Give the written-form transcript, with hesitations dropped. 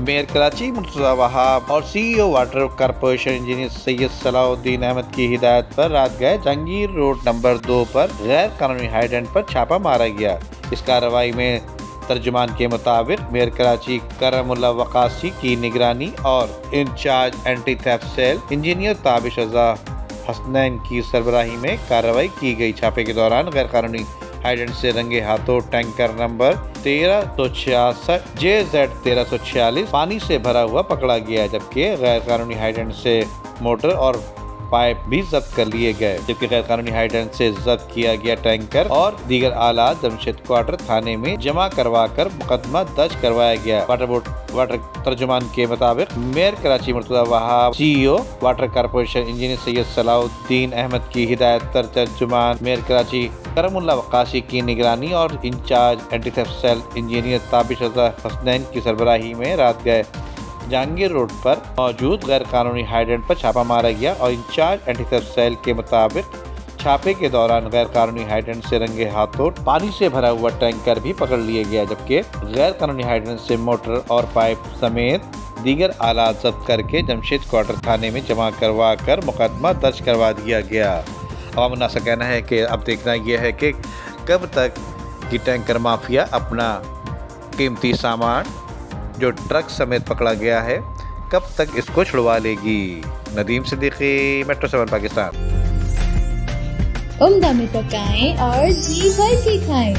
Mayor Karachi Murtaza Wahab और CEO water corporation engineer Syed Salahuddin Ahmed की हिदायत पर रात गए जहांगीर रोड नंबर 2 पर गैर कानूनी हाइडेंट पर छापा मारा गया। इस कार्रवाई में तर्जुमान के मुताबिक मेयर कराची करमुल्लाह वकासी की निगरानी और incharge anti theft cell engineer Tabish Raza Hasnain की सरबराही में कार्रवाई की गई। छापे के दौरान गैर कानूनी हाइडेंट से रंगे हाथों टैंकर नंबर 1366 JZ 1346 पानी से भरा हुआ पकड़ा गया, जबकि गैर कानूनी हाइडेंट से मोटर और पाइप भी जब्त कर लिए गए। जबकि गैर कानूनी हाइडेंट से जब्त किया गया टैंकर और दीगर आलात जमशेद क्वार्टर थाने में जमा करवा कर मुकदमा दर्ज करवाया गया। वाटर तर्जुमान के मुताबिक mayor Karachi Murtaza Wahab, CEO water corporation engineer Syed Salahuddin Ahmed की हिदायत पर तर्जुमान मेयर कराची करमुल्लाह वकासी की निगरानी और incharge anti theft cell engineer Tabish Raza Hasnain की सरबराही में रात गए जहांगीर रोड पर मौजूद गैर कानूनी हाइडेंट पर छापा मारा गया और इंचार्ज एंटी थेफ्ट सेल के मुताबिक छापे के दौरान गैर कानूनी हाइडेंट से रंगे हाथों पानी से भरा हुआ टैंकर भी पकड़ लिए गया, जबकि गैर कानूनी हाइडेंट से मोटर और पाइप समेत दीगर आलात जब्त करके जमशेद क्वार्टर थाने में जमा करवा कर मुकदमा दर्ज करवा दिया गया। अवाम उन्नास का कहना है कि अब देखना यह है कि कब तक ये टैंकर माफिया अपना कीमती सामान जो ट्रक समेत पकड़ा गया है कब तक इसको छुड़वा लेगी। नदीम सिद्दीकी, मेट्रो 7 पाकिस्तान। उम्दा में पकाएं और जी भर के खाएं।